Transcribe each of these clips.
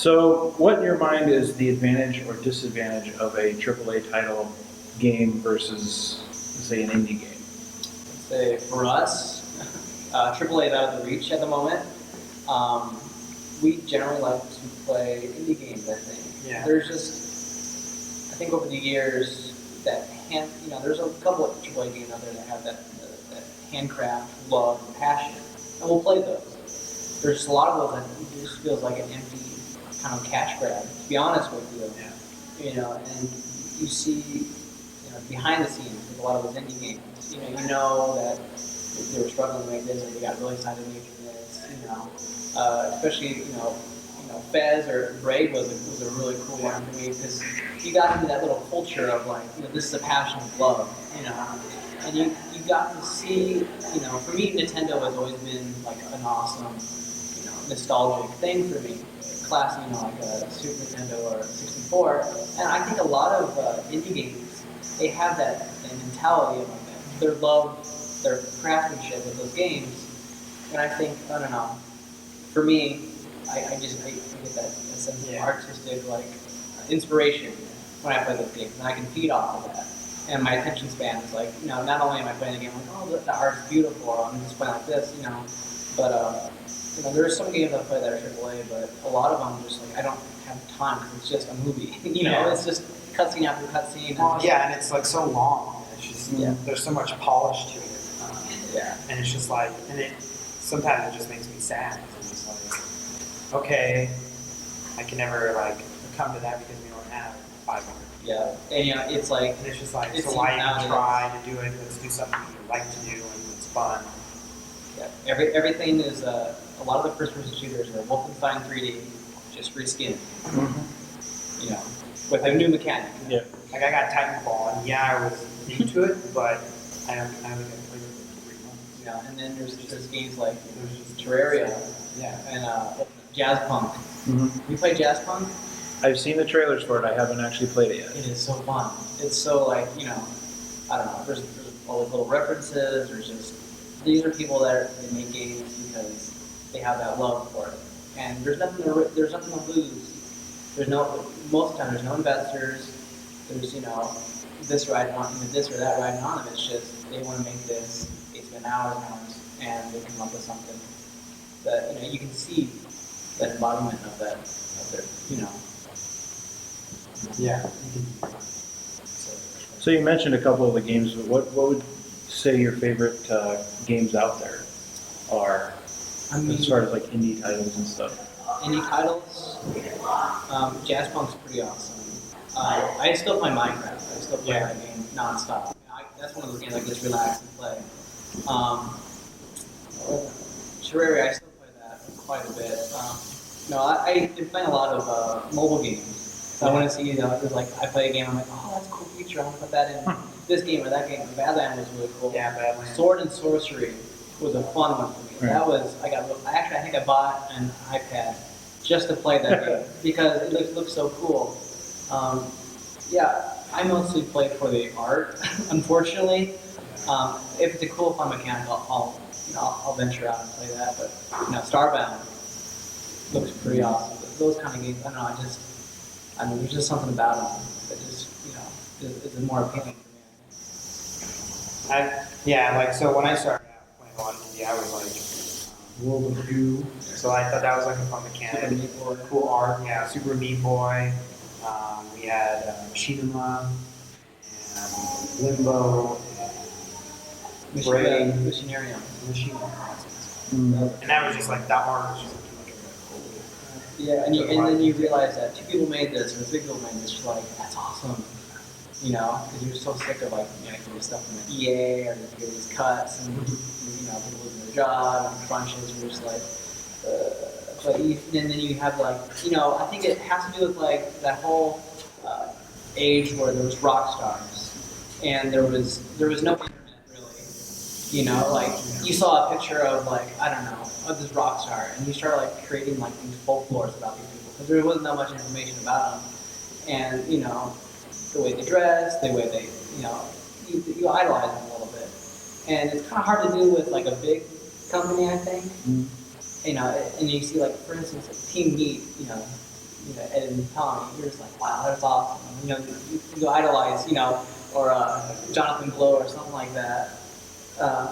So, what in your mind is the advantage or disadvantage of a AAA title game versus, say, an indie game? I'd say for us, AAA is out of the reach at the moment. We generally like to play indie games, I think. Yeah. There's just, I think over the years, there's a couple of AAA games out there that have that handcraft love and passion, and we'll play those. There's just a lot of those that just feels like an empty kind of cash grab, to be honest with you. Yeah. And you see, behind the scenes with a lot of those indie games, you know that they were struggling to make this, or they got really excited making this, especially, Fez or Braid was a really cool one for me, because you got into that little culture of like, this is a passion of love, and you got to see, for me, Nintendo has always been like an awesome, nostalgic thing for me. Classic, like a Super Nintendo or 64, and I think a lot of indie games, they have that mentality of like their love, their craftsmanship with those games, and I think, I don't know, for me, I get that sense of artistic like inspiration when I play those games, and I can feed off of that. And my attention span is like, not only am I playing a game like, oh, the art's beautiful, or I'm just playing like this, but there are some games I play that are AAA, but a lot of them just like I don't have time because it's just a movie. It's just cutscene after cutscene. Well, and it's like so long. It's just there's so much polish to it. And it's just like, sometimes it just makes me sad. It's like, okay, I can never like come to that because we don't have 500. Yeah, and it's like, and it's just like, so why even try to do it? Let's do something you like to do and it's fun. Yeah, everything is a lot of the first-person shooters are Wolfenstein 3D, just reskinned. With a new mechanic. Yeah. Like I got Titanfall, and I was into it, but I don't think I played it for 3 months. Yeah, and then there's games like Terraria, and Jazzpunk. Mm-hmm. You play Jazzpunk? I've seen the trailers for it. I haven't actually played it yet. It is so fun. It's so like, I don't know. There's all these little references. These are people that they make games because they have that love for it, and there's nothing to lose. Most of the time there's no investors. There's this riding on this or that riding on them. It's just they want to make this. They spend hours and hours, and they come up with something that you can see that embodiment of that of their Yeah. So you mentioned a couple of the games, but what would say your favorite games out there are, as far as like indie titles and stuff? Indie titles, Jazzpunk's pretty awesome. I still play Minecraft. I still play that game nonstop. That's one of those games I can just relax and play. Terraria, I still play that quite a bit. I've been playing a lot of mobile games. So I want to see, because like I play a game, I'm like, oh, that's a cool feature. I want to put that in this game or that game. Badlands was really cool. Yeah, Badlands. Sword and Sorcery was a fun one for me. Right. I think I bought an iPad just to play that game because it looks so cool. I mostly play for the art, unfortunately. If it's a cool, fun mechanic, I'll venture out and play that. But Starbound looks pretty awesome. But those kind of games, I don't know. There's just something about them that just is more appealing for me. So when I started out playing a lot of indie, I was like World of Goo. So I thought that was like a fun mechanic, cool art. Yeah, Super Meat Boy. We had Machinima and Limbo, Braid, Machinarium. And that was just like that art was just Yeah, and then you realize that 2 people made this, or 3 people made this. You're like, that's awesome, because you're so sick of like, getting stuff from the EA or you get these cuts and people losing their job and crunches. You're just like, and then you have like, I think it has to do with like that whole age where there was rock stars and there was no internet really. Like you saw a picture of like, I don't know, of this rock star, and you start like creating like these folklores about these people because there wasn't that much information about them, and the way they dress, the way they, you idolize them a little bit, and it's kind of hard to do with like a big company, I think. And you see like, for instance, like Team Meat, Ed and Tommy, you're just like, wow, that's awesome. You go idolize, or Jonathan Blow or something like that. And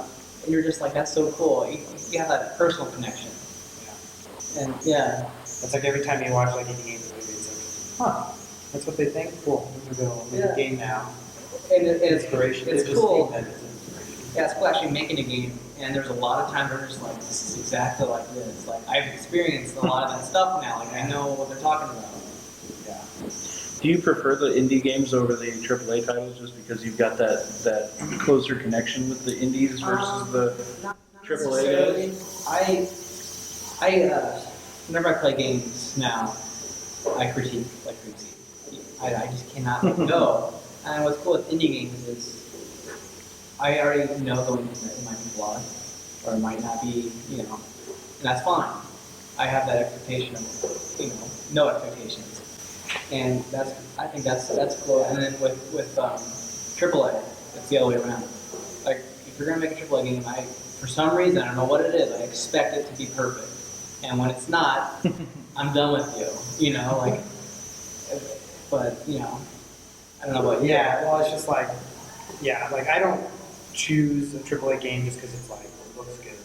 you're just like, that's so cool. You have that personal connection. Yeah. And yeah. It's like every time you watch like indie games movie, it's like, huh, that's what they think? Cool. I'm gonna go make a game now. And it's Inspiration. It's They just cool. think that it's inspiration. Yeah, it's cool actually making a game, and there's a lot of times where I'm just like, this is exactly like this. Like, I've experienced a lot of that stuff now. Like, I know what they're talking about. Yeah. Do you prefer the indie games over the AAA titles just because you've got that closer connection with the indies versus the Not AAA necessarily. guys? Whenever I play games now, I critique like crazy. I just cannot let go. And what's cool with indie games is I already know going into it might be flawed, or it might not be, and that's fine. I have that expectation of, no expectations, and I think that's cool. And then with AAA, it's the other way around. Like if you're gonna make a AAA game, for some reason I don't know what it is, I expect it to be perfect, and when it's not, I'm done with you. But I don't know about you. Yeah, well, it's just like, like I don't choose a AAA game just because it's like, it looks good.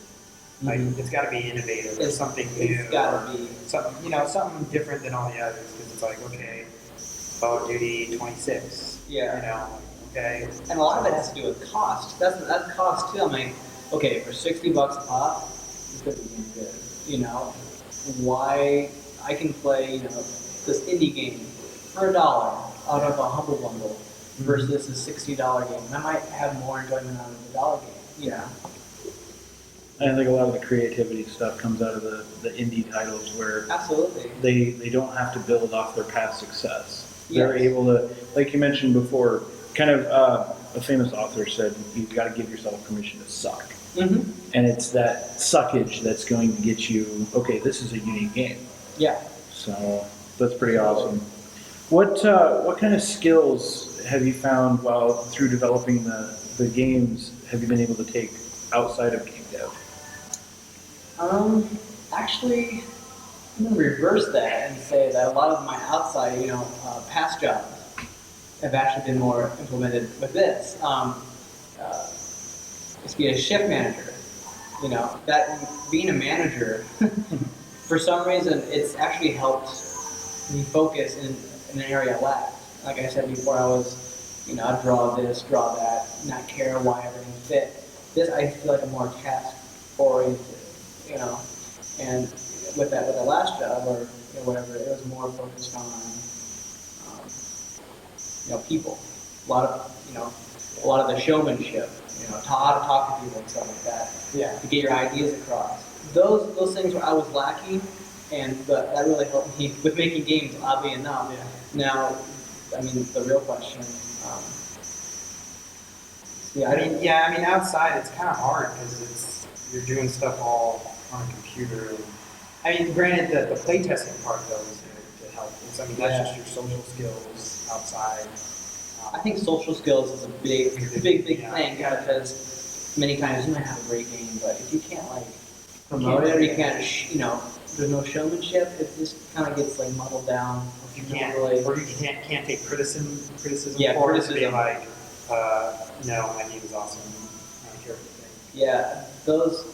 Like, it's got to be innovative or something new. It's got to be. Something, something different than all the others because it's like, okay, Call of Duty 26. Yeah. Okay. And a lot of it has to do with cost. That's cost too. I'm like, okay, for $60 a pop, it's going to be good. Why I can play, this indie game for $1 out of a Humble Bundle versus this is $60 game. And I might have more enjoyment out of the $1 game. Yeah. I think a lot of the creativity stuff comes out of the indie titles where Absolutely. they don't have to build off their past success. Yes. They're able to, like you mentioned before, kind of a famous author said, you've got to give yourself permission to suck. Mm-hmm. And it's that suckage that's going to get you, okay, this is a unique game. Yeah. So that's pretty awesome. What kind of skills have you found through developing the games have you been able to take outside of game dev? Actually, I'm going to reverse that and say that a lot of my outside, past jobs have actually been more implemented with this. Just be a shift manager. That being a manager, for some reason, it's actually helped me focus in an area I lacked. Like I said before, I was, I'd draw this, draw that, not care why everything fit. This, I feel like I'm more task-oriented, and with the last job or whatever, it was more focused on, people. A lot of the showmanship, how to talk to people and stuff like that. Yeah. To get your ideas across. Those things where I was lacking, but that really helped me with making games, oddly enough. Yeah. Now, the real question. I mean, outside it's kind of hard because you're doing stuff all on a computer. Granted that the playtesting part though is to help. That's just your social skills outside. I think social skills is a big thing Yeah. because many times you might have a great game, but if you can't promote it or you can't, there's no showmanship, it just kind of gets muddled down. If you can't, or you can't take criticism. Yeah, for it to criticism. be no, my game is awesome. I don't care what you think. Yeah,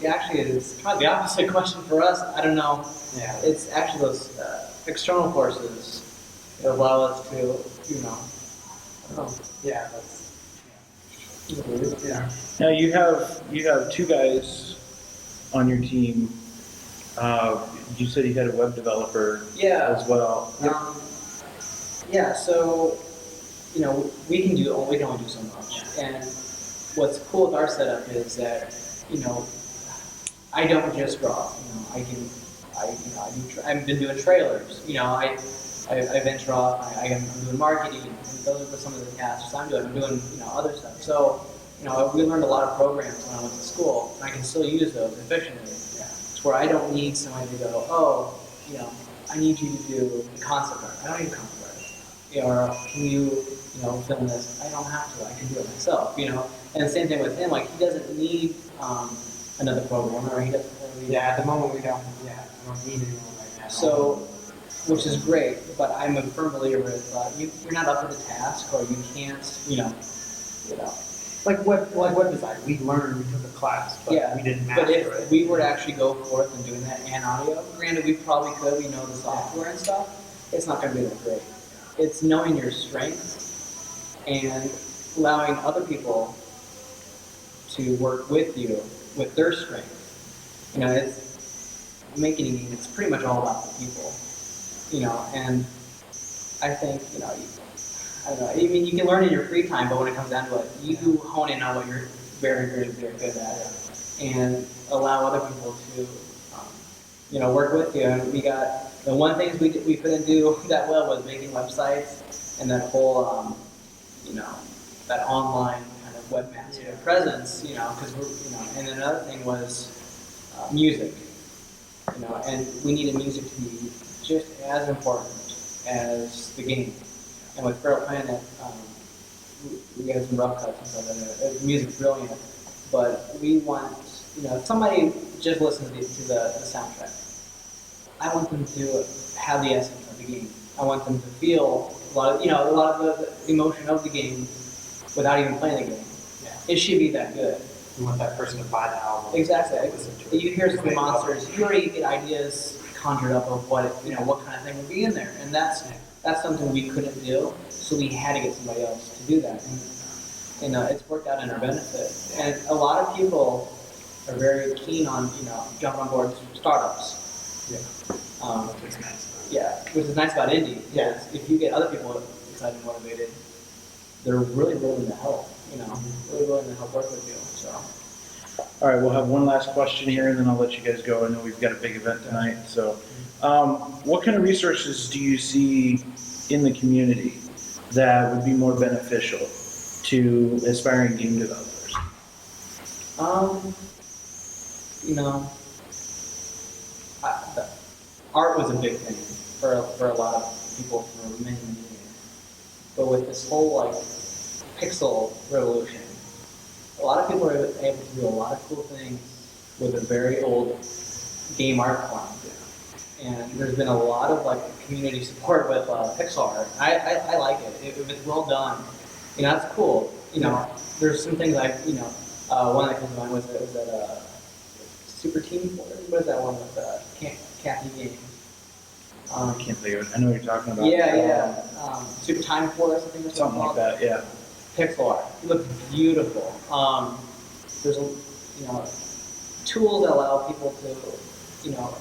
actually it's kind of the opposite question for us. I don't know. Yeah. It's actually those external forces that allow us to, I don't know. Yeah, yeah. Now you have two guys on your team. You said you had a web developer as well. So we can only do so much. And what's cool with our setup is that I don't just draw. I've been doing trailers. I venture off. I'm doing marketing. And those are some of the tasks I'm doing. I'm doing other stuff. So we learned a lot of programs when I went to school, and I can still use those efficiently. It's where I don't need somebody to go, I need you to do the concept art. I don't need concept art. Or can you film this? I don't have to. I can do it myself. And the same thing with him. He doesn't need another programmer. He doesn't. Yeah, at the moment we don't. Yeah, I don't need anyone right now. So which is great, but I'm a firm believer with you're not up to the task, or you can't, you know. Like web design, we learned, we took a class, but Yeah, we didn't master but if it. we were to actually go forth and doing that and audio, granted we probably could, we know the software and stuff, it's not going to be that great. It's knowing your strengths and allowing other people to work with you with their strengths. It's making a game, it's pretty much all about the people, and I think, I don't know, I mean, you can learn in your free time, but when it comes down to it, you hone in on what you're very, very, very good at and allow other people to, work with you. And we got, the one thing we couldn't do that well was making websites and that whole, that online kind of webmaster presence, because and another thing was music, and we needed music to be just as important as the game. And with Feral Planet, we had some rough cuts and stuff, and the music's brilliant, but we want, if somebody just listens to the soundtrack, I want them to have the essence of the game. I want them to feel a lot of the emotion of the game without even playing the game. Yeah. It should be that good. You want that person to buy the album. Exactly. Listen to it. You hear some monsters, you already get ideas conjured up of what kind of thing would be in there, and that's something we couldn't do, so we had to get somebody else to do that. And it's worked out in our benefit. And a lot of people are very keen on, jumping on board startups. It's nice. Yeah, which is nice about indie. Yeah. If you get other people excited and motivated, they're really willing to help, really willing to help work with you, so. All right, we'll have one last question here, and then I'll let you guys go. I know we've got a big event tonight. So, what kind of resources do you see in the community that would be more beneficial to aspiring game developers? The art was a big thing for a lot of people for many, many years. But with this whole pixel revolution, a lot of people are able to do a lot of cool things with a very old game art form. And there's been a lot of community support with pixel art. I like it. If it's well done, that's cool. There's some things one that comes to mind was that Super Team Force. What is that one with Kathy Game? I can't think of it. I know what you're talking about. Yeah. Super Time Force, I think it's Something like that, yeah. Pixel art. It looks beautiful. There's tools that allow people to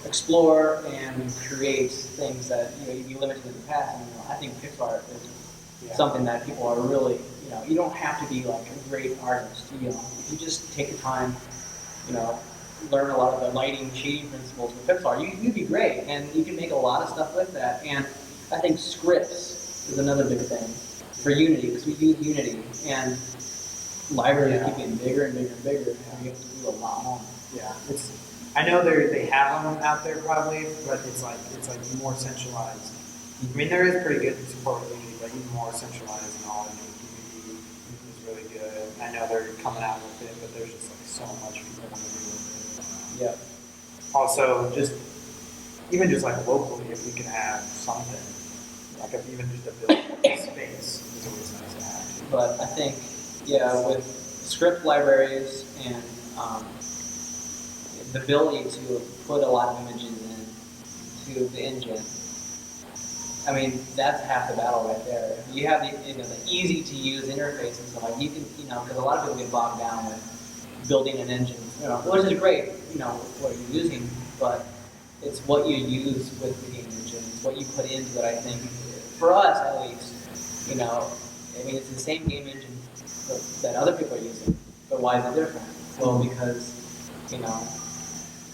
explore and create things that you'd be limited in the past. And I think pixel art is something that people are really you don't have to be a great artist. If you just take the time, learn a lot of the lighting, shading principles with pixel art, you'd be great, and you can make a lot of stuff with that. And I think scripts is another big thing for Unity, because we use Unity, and libraries keep getting bigger and bigger and bigger, and we have to do a lot more. Yeah, I know they have them out there probably, but it's more centralized. I mean, there is pretty good support with Unity, but even more centralized and all. Unity is really good. I know they're coming out with it, but there's just so much people want to do with it. Yeah. Also, even just locally, if we can have something, even just a building space is always nice to have. But I think, with script libraries and the ability to put a lot of images into the engine, I mean, that's half the battle right there. If you have the easy to use interfaces, so you can, because a lot of people get bogged down with building an engine, which is great, what you're using, but it's what you use with the game engine, it's what you put into it. I think, for us at least, I mean, it's the same game engine that other people are using, but why is it different? Well, because,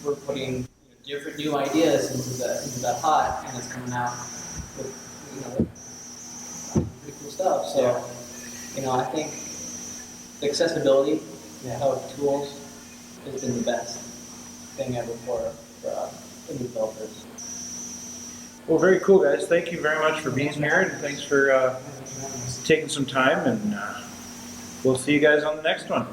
we're putting different new ideas into that pot, and it's coming out with, pretty cool stuff. So, I think the accessibility of tools has been the best thing ever for indie developers. Well, very cool, guys. Thank you very much for being here, and thanks for taking some time, and we'll see you guys on the next one.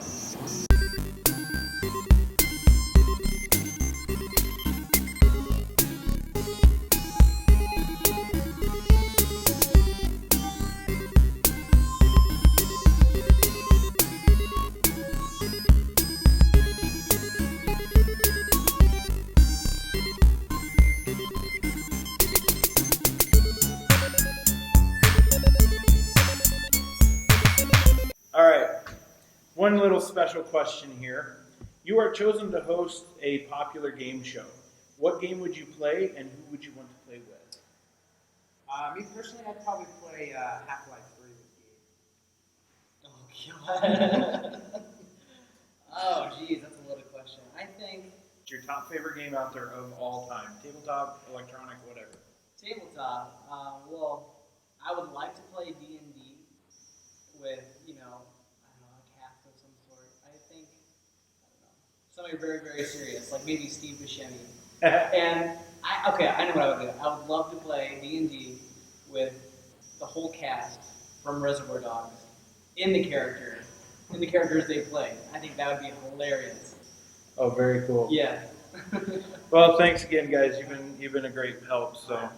one little special question here. You are chosen to host a popular game show. What game would you play, and who would you want to play with? Me personally, I'd probably play Half-Life 3 with you. Oh, God. Oh, geez, that's a loaded question. I think What's your top favorite game out there of all time? Tabletop, electronic, whatever. tabletop. Well, I would like to play D&D with, I don't know, a cast of some sort. I think, I don't know, somebody very, very serious, like maybe Steve Buscemi. And I know what I would do. I would love to play D&D with the whole cast from Reservoir Dogs in the characters they play. I think that would be hilarious. Oh, very cool. Yeah. Well, thanks again, guys. You've been a great help. So.